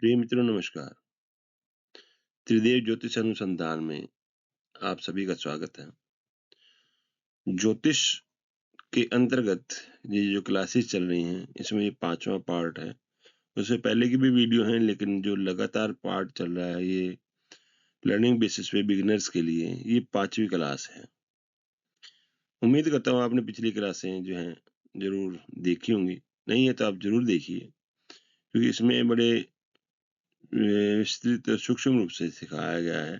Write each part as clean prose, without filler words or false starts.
प्रिय मित्रों नमस्कार। त्रिदेव ज्योतिष अनुसंधान में आप सभी का स्वागत है। ज्योतिष के अंतर्गत ये जो क्लासेस चल रही हैं, इसमें ये 5वां पार्ट है। उससे पहले की भी वीडियो हैं, लेकिन जो लगातार पार्ट चल रहा है ये लर्निंग बेसिस पे बिगिनर्स के लिए, ये 5वीं क्लास है। उम्मीद करता हूँ आपने पिछली क्लासें जो हैं जरूर देखी होंगी। नहीं है तो आप जरूर देखिए, क्योंकि इसमें बड़े विस्तृत सूक्ष्म रूप से सिखाया गया है।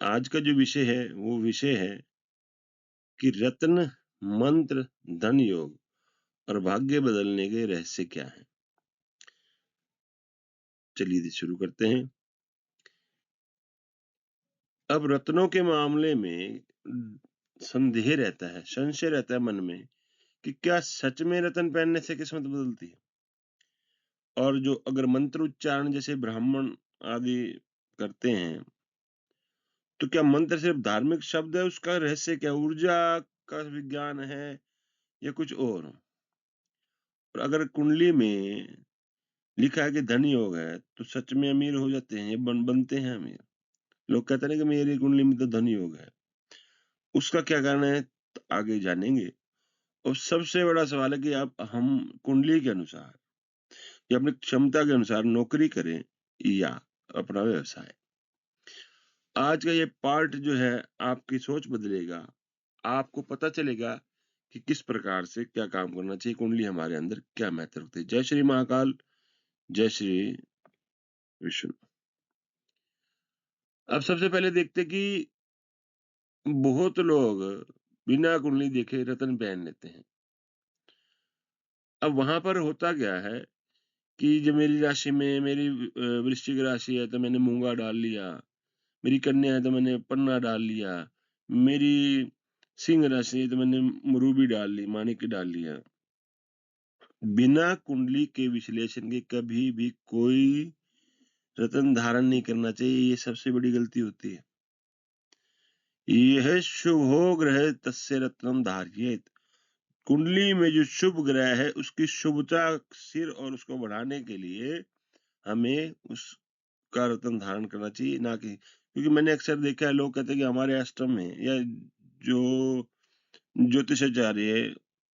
आज का जो विषय है वो विषय है कि रत्न, मंत्र, धन योग और भाग्य बदलने के रहस्य क्या हैं। चलिए शुरू करते हैं। अब रत्नों के मामले में संदेह रहता है, संशय रहता है मन में कि क्या सच में रत्न पहनने से किस्मत बदलती है, और जो अगर मंत्र उच्चारण जैसे ब्राह्मण आदि करते हैं तो क्या मंत्र सिर्फ धार्मिक शब्द है, उसका रहस्य क्या ऊर्जा का विज्ञान है या कुछ और अगर कुंडली में लिखा है कि धन योग है तो सच में अमीर हो जाते हैं, बनते हैं अमीर। लोग कहते हैं कि मेरी कुंडली में तो धन योग है, उसका क्या कारण है तो आगे जानेंगे। और सबसे बड़ा सवाल है कि आप हम कुंडली के अनुसार या अपनी क्षमता के अनुसार नौकरी करें या अपना व्यवसाय। आज का ये पार्ट जो है आपकी सोच बदलेगा, आपको पता चलेगा कि किस प्रकार से क्या काम करना चाहिए, कुंडली हमारे अंदर क्या महत्व रखती है। जय श्री महाकाल, जय श्री विष्णु। अब सबसे पहले देखते कि बहुत लोग बिना कुंडली देखे रत्न पहन लेते हैं। अब वहां पर होता क्या है कि जो मेरी राशि में मेरी वृश्चिक राशि है तो मैंने मूंगा डाल लिया, मेरी कन्या है तो मैंने पन्ना डाल लिया, मेरी सिंह राशि है तो मैंने रूबी डाल ली, माणिक्य डाल लिया। बिना कुंडली के विश्लेषण के कभी भी कोई रत्न धारण नहीं करना चाहिए, ये सबसे बड़ी गलती होती है। यह शुभो ग्रह तस्य रत्नम धार्येत। कुंडली में जो शुभ ग्रह है उसकी शुभता सिर और उसको बढ़ाने के लिए हमें उसका रत्न धारण करना चाहिए, ना कि क्योंकि मैंने अक्सर देखा है लोग कहते हैं कि हमारे आश्रम में या जो ज्योतिषाचार्य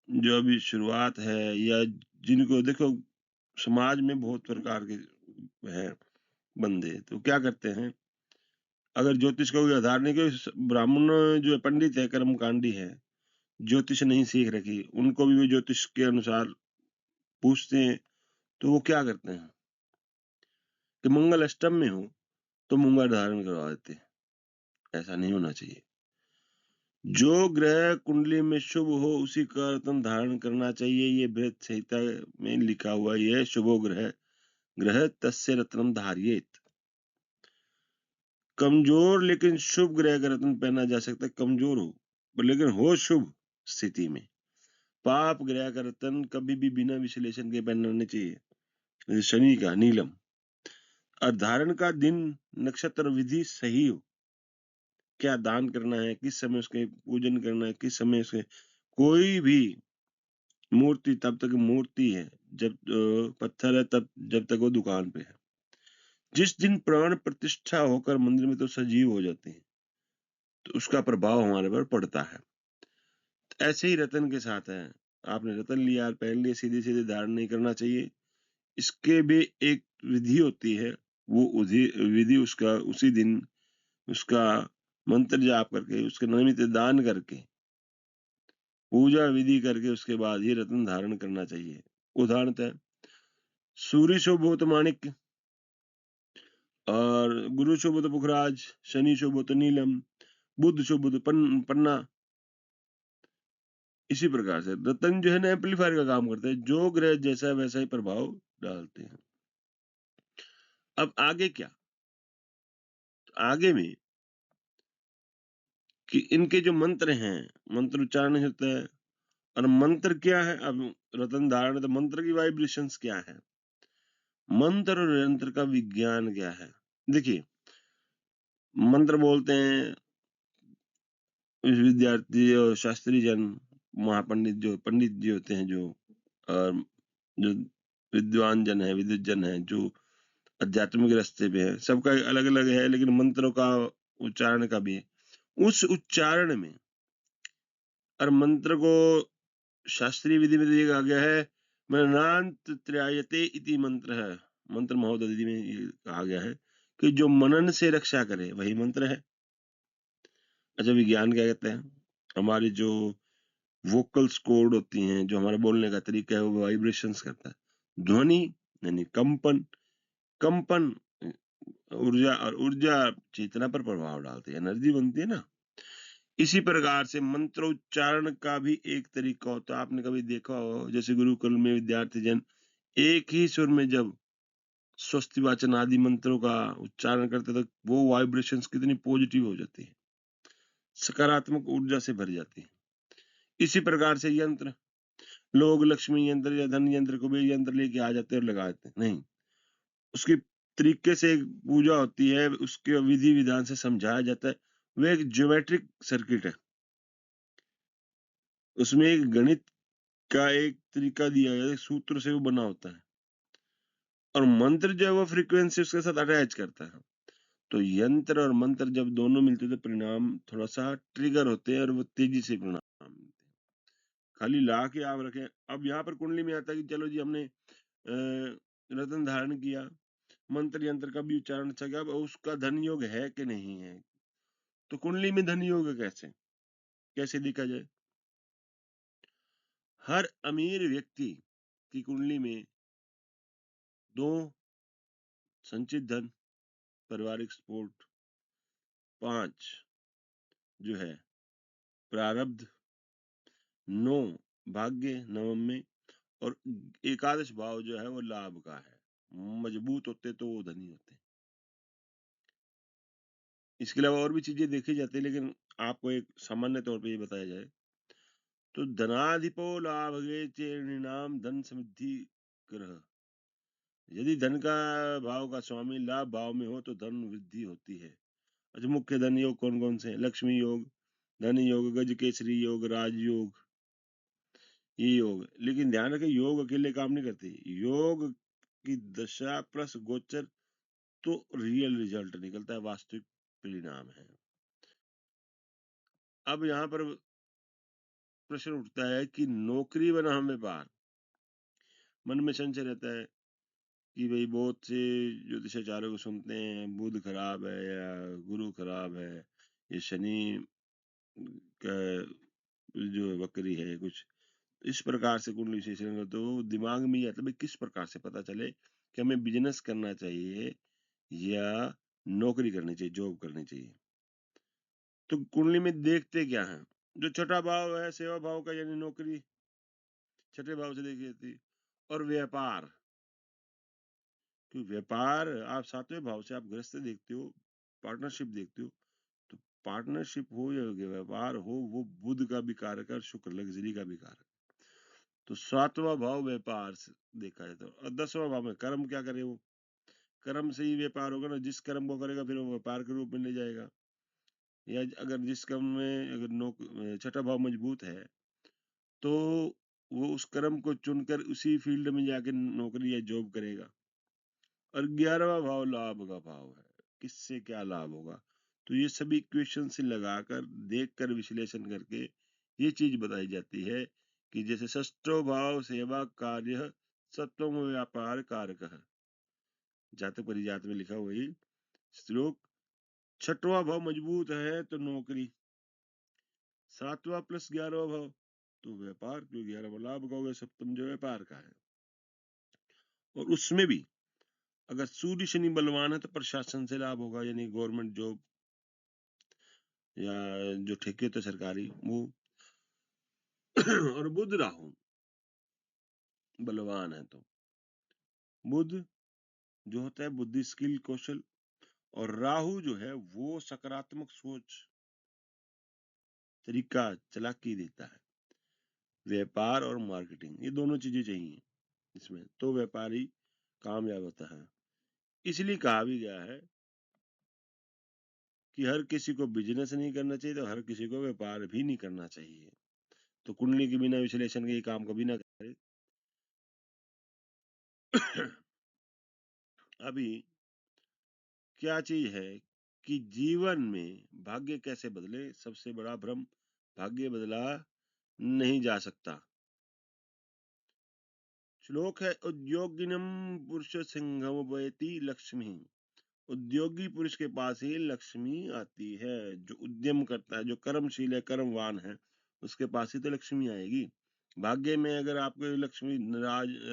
जो अभी शुरुआत है या जिनको देखो समाज में बहुत प्रकार के हैं बंदे, तो क्या करते हैं अगर ज्योतिष का कोई आधार नहीं, कोई ब्राह्मण जो पंडित है कर्मकांडी है, ज्योतिष नहीं सीख रखी, उनको भी वो ज्योतिष के अनुसार पूछते हैं तो वो क्या करते हैं कि मंगल अष्टम में हो तो मूंगा धारण करवा देते हैं। ऐसा नहीं होना चाहिए। जो ग्रह कुंडली में शुभ हो उसी का रत्न धारण करना चाहिए। ये बृहत संहिता में लिखा हुआ है, शुभो ग्रह ग्रह तस्य रत्नम धार्येत। कमजोर लेकिन शुभ ग्रह का रत्न पहना जा सकता है, कमजोर हो लेकिन हो शुभ स्थिति में। पाप ग्रह का रत्न कभी भी बिना विश्लेषण के पहनना नहीं चाहिए, जैसे शनि का नीलम। और धारण का दिन नक्षत्र विधि सही हो, क्या दान करना है, किस समय उसके पूजन करना है, किस समय उसके कोई भी मूर्ति तब तक मूर्ति है जब पत्थर है तब जब तक वो दुकान पे है। जिस दिन प्राण प्रतिष्ठा होकर मंदिर में तो सजीव हो जाते हैं तो उसका प्रभाव हमारे पर पड़ता है। ऐसे ही रतन के साथ है, आपने रतन लिया पहन लिया, सीधे सीधे धारण नहीं करना चाहिए। इसके भी एक विधि होती है, वो विधि उसका उसी दिन उसका मंत्र जाप करके उसके निमित्त दान करके पूजा विधि करके उसके बाद ही रत्न धारण करना चाहिए। उदाहरणतः सूर्य शुभ हो तो माणिक्य, और गुरु शुभ हो तो पुखराज, शनि शुभ हो तो नीलम, बुध शुभ हो तो पन्ना। इसी प्रकार से रत्न जो है ना एम्पलीफायर का काम करते हैं, जो ग्रह जैसा वैसा ही प्रभाव डालते हैं। अब आगे क्या, आगे में कि इनके जो मंत्र हैं, मंत्र उच्चारण होता है, और मंत्र क्या है। अब रत्न धारण तो मंत्र की वाइब्रेशंस क्या है, मंत्र और यंत्र का विज्ञान क्या है। देखिए मंत्र बोलते हैं विद्यार्थी और शास्त्री जन, महापंडित जो पंडित जी होते हैं, जो और जो विद्वान जन है, विद्वत जन है, जो आध्यात्मिक रास्ते पे है, सबका अलग अलग है, लेकिन मंत्रों का उच्चारण का भी है। उस उच्चारण में और मंत्र को शास्त्रीय विधि में देखा गया है, मननांत त्रयायते इति मंत्र है, मंत्र महोदधि में ये कहा गया है कि जो मनन से रक्षा करे वही मंत्र है। अच्छा, विज्ञान क्या कहते हैं? हमारी जो वोकल्स कोड होती हैं, जो हमारा बोलने का तरीका है, वो वाइब्रेशंस करता है। ध्वनि यानी कंपन, कंपन ऊर्जा, और ऊर्जा चेतना पर प्रभाव डालती है, एनर्जी बनती है ना। इसी प्रकार से मंत्रोच्चारण का भी एक तरीका होता है। आपने कभी देखा हो, जैसे गुरुकुल में विद्यार्थी जन एक ही सुर में जब स्वस्ति वाचन आदि मंत्रों का उच्चारण करते तो वो वाइब्रेशंस कितनी पॉजिटिव हो जाती है, सकारात्मक ऊर्जा से भर जाती है। इसी प्रकार से यंत्र, लोग लक्ष्मी यंत्र या धन यंत्र, कुबेर यंत्र लेके आ जाते हैं और लगा देते हैं, नहीं, उसके तरीके से पूजा होती है, उसके विधि विधान से समझाया जाता है। वो एक ज्योमेट्रिक सर्किट है, उसमें एक गणित का एक तरीका दिया गया है, सूत्र से वो बना होता है, और मंत्र जो है वो फ्रीक्वेंसी उसके साथ अटैच करता है। तो यंत्र और मंत्र जब दोनों मिलते हैं तो परिणाम थोड़ा सा ट्रिगर होते हैं और वो तेजी से परिणाम मिलते हैं। खाली ला के आप रखें। अब यहाँ पर कुंडली में आता है कि चलो जी हमने रत्न धारण किया, मंत्र यंत्र का भी उच्चारण अच्छा किया, अब उसका धन योग है कि नहीं है, तो कुंडली में धन योग कैसे कैसे देखा जाए? हर अमीर व्यक्ति की कुंडली में 2 संचित धन, पारिवारिक सपोर्ट, 5 जो है प्रारब्ध, 9 भाग्य नवम में, और एकादश भाव जो है वो लाभ का है। मजबूत होते तो वो धनी होते। इसके अलावा और भी चीजें देखी जाती है, लेकिन आपको एक सामान्य तौर पे ये बताया जाए तो धनाधिपो लाभगे चेर्णिनाम धन समृद्धि ग्रह, यदि धन का भाव का स्वामी लाभ भाव में हो तो धन वृद्धि होती है। अच्छा, मुख्य धन योग कौन कौन से हैं? लक्ष्मी योग, धन योग, गज केसरी योग, राजयोग, ये योग। लेकिन ध्यान रखें, योग अकेले काम नहीं करते, योग की दशा प्लस गोचर तो रियल रिजल्ट निकलता है, वास्तविक परिणाम है। अब यहाँ पर प्रश्न उठता है कि नौकरी बनाम व्यापार, मन में संशय रहता है कि भाई बहुत से ज्योतिषाचार्यों को सुनते हैं बुध खराब है या गुरु खराब है, ये शनि का जो वक्री है, कुछ इस प्रकार से कुंडली विश्लेषण करते हो, दिमाग में ये आता है किस प्रकार से पता चले कि हमें बिजनेस करना चाहिए या नौकरी करनी चाहिए, जॉब करनी चाहिए। तो कुंडली में देखते क्या है? जो छठा भाव है सेवा भाव का, यानी नौकरी छठे भाव से देखी जाती है, और व्यापार, क्योंकि व्यापार आप सातवें भाव से आप गृहस्थ देखते हो, पार्टनरशिप देखते हो, तो पार्टनरशिप हो या व्यापार हो, वो बुध का भी कारक है और शुक्र लग्जरी का भी कारक। तो सातवां भाव व्यापार से देखा जाता है, और 10वां भाव में कर्म क्या करे, वो कर्म से ही व्यापार होगा ना, जिस कर्म को करेगा फिर वो व्यापार के रूप में ले जाएगा। या अगर जिस कर्म में अगर छठा भाव मजबूत है तो वो उस कर्म को चुनकर उसी फील्ड में जाके नौकरी या जॉब करेगा। और 11वां भाव लाभ का भाव है, किससे क्या लाभ होगा। तो ये सभी इक्वेशन से लगाकर देखकर विश्लेषण करके ये चीज बताई जाती है कि जैसे षष्ठो भाव सेवा कार्य सप्तम व्यापार कारक है, जातक परिजात में लिखा हुआ श्लोक। छठवां भाव मजबूत है तो नौकरी, 7वां प्लस 11वां भाव तो व्यापार, जो 11वां लाभ का हो गया, सप्तम जो व्यापार का है। और उसमें भी अगर सूर्य शनि बलवान है तो प्रशासन से लाभ होगा, यानी गवर्नमेंट जॉब या जो ठेके होते सरकारी वो। और बुध राहु बलवान है तो बुध जो होता है बुद्धि, स्किल, कौशल, और राहु जो है वो सकारात्मक सोच, तरीका, चालाकी देता है। व्यापार और मार्केटिंग, ये दोनों चीजें चाहिए इसमें, तो व्यापारी कामयाब होता है। इसलिए कहा भी गया है कि हर किसी को बिजनेस नहीं करना चाहिए तो हर किसी को व्यापार भी नहीं करना चाहिए। तो कुंडली के बिना विश्लेषण के ये काम कभी ना करे। अभी क्या चीज है कि जीवन में भाग्य कैसे बदले, सबसे बड़ा भ्रम, भाग्य बदला नहीं जा सकता। श्लोक है, उद्योगिनम पुरुष सिंघम वयति लक्ष्मी। उद्योगी पुरुष के पास ही लक्ष्मी आती है। जो उद्यम करता है, जो कर्मशील है, कर्मवान है, उसके पास ही तो लक्ष्मी आएगी। भाग्य में अगर आपको लक्ष्मी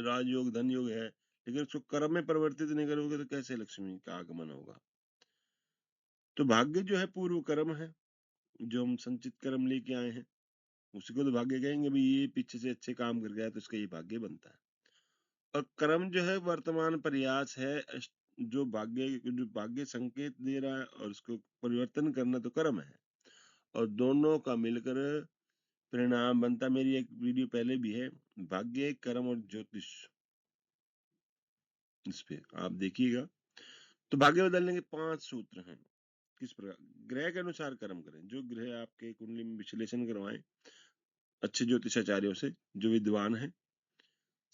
राजयोग धन योग है, लेकिन उसको कर्म में परिवर्तित नहीं करोगे तो कैसे लक्ष्मी का आगमन होगा। तो भाग्य जो है पूर्व कर्म है, जो हम संचित कर्म लेके आए हैं, उसी को तो भाग्य कहेंगे। भाई ये पीछे से अच्छे काम कर गया तो इसका ये भाग्य बनता है। और कर्म जो है वर्तमान प्रयास है, जो भाग्य संकेत दे रहा है, और उसको परिवर्तन करना तो कर्म है। और दोनों का मिलकर परिणाम बनता। मेरी एक वीडियो पहले भी है, भाग्य, कर्म और ज्योतिष, इस पे आप देखिएगा। तो भाग्य बदलने के 5 सूत्र हैं। किस प्रकार? ग्रह के अनुसार कर्म करें। जो ग्रह आपके कुंडली में विश्लेषण करवाएं अच्छे ज्योतिषाचार्यों से, जो विद्वान है।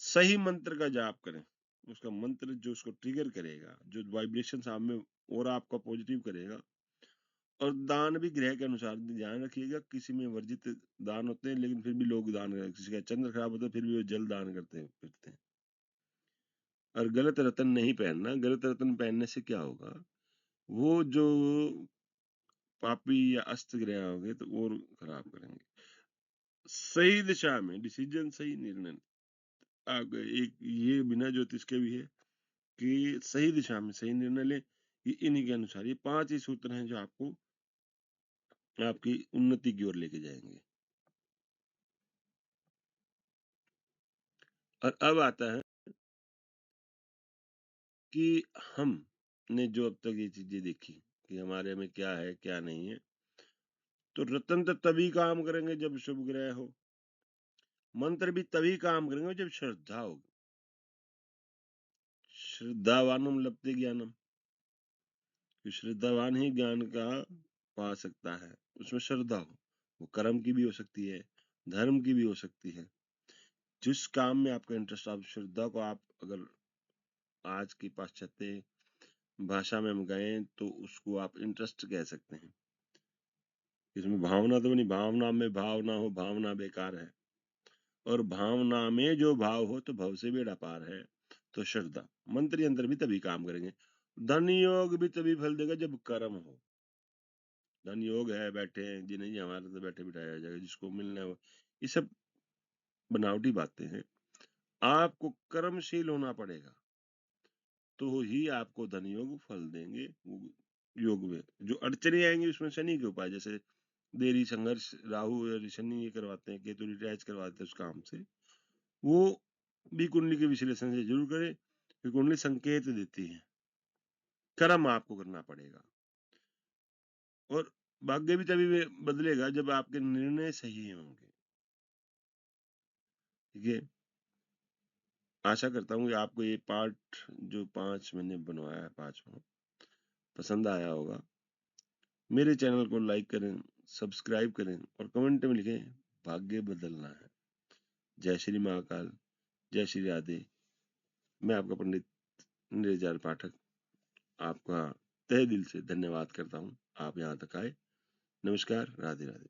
सही मंत्र का जाप करें। उसका मंत्र जो उसको ट्रिगर करेगा, जो वाइब्रेशन आप में और आपका पॉजिटिव करेगा। और दान भी ग्रह के अनुसार ध्यान रखिएगा। किसी में वर्जित दान होते हैं, लेकिन फिर भी लोग दान करते हैं। किसी का चंद्र खराब होता है, फिर भी वो जल दान करते फिरते हैं। और गलत रत्न नहीं पहनना। गलत रत्न पहनने से क्या होगा, वो जो पापी या अस्त ग्रह होंगे तो और खराब करेंगे। सही दिशा में डिसीजन, सही निर्णय। एक ये बिना ज्योतिष के भी है कि सही दिशा में सही निर्णय ले। ये इन्हीं के अनुसार, ये 5 ही सूत्र हैं जो आपको आपकी उन्नति की ओर लेके जाएंगे। और अब आता है कि हमने जो अब तक ये चीजें देखी कि हमारे में क्या है क्या नहीं है। तो रत्न तो तभी काम करेंगे जब शुभ ग्रह हो। मंत्र भी तभी काम करेंगे जब श्रद्धा होगी। श्रद्धावानम लभते ज्ञानम। श्रद्धावान ही ज्ञान का पा सकता है, उसमें श्रद्धा हो। वो कर्म की भी हो सकती है, धर्म की भी हो सकती है। जिस काम में आपका इंटरेस्ट, आप श्रद्धा को आप अगर आज की पाश्चात्य भाषा में हम गए तो उसको आप इंटरेस्ट कह सकते हैं। इसमें भावना तो नहीं, भावना में भाव ना हो, भावना बेकार है। और भावना में जो भाव हो तो भव से बेड़ा पार है। तो श्रद्धा, मंत्र यंत्र भी तभी काम करेंगे। धन योग भी तभी फल देगा जब कर्म हो। धन योग है, बैठे हैं जी, नहीं हमारे तो बैठे बिठाया जाएगा, जिसको मिलना है वो। ये सब बनावटी बातें हैं। आपको कर्मशील होना पड़ेगा, तो ही आपको धन योग फल देंगे। योग में जो अड़चने आएंगी उसमें शनि के उपाय, जैसे देरी, संघर्ष, राहु या शनि ये करवाते हैं, केतु रिटैच करवाते हैं उस काम से, वो भी कुंडली के विश्लेषण से जरूर करें। क्योंकि कुंडली संकेत देती है, कर्म आपको करना पड़ेगा। और भाग्य भी तभी बदलेगा जब आपके निर्णय सही होंगे। ठीक है, आशा करता हूँ कि आपको ये पार्ट जो 5 मैंने बनवाया है, 5वां, पसंद आया होगा। मेरे चैनल को लाइक करें, सब्सक्राइब करें और कमेंट में लिखें भाग्य बदलना है। जय श्री महाकाल, जय श्री राधे। मैं आपका पंडित नीरज पाठक आपका तहे दिल से धन्यवाद करता हूँ। आप यहाँ तक आए। नमस्कार, राधे राधे।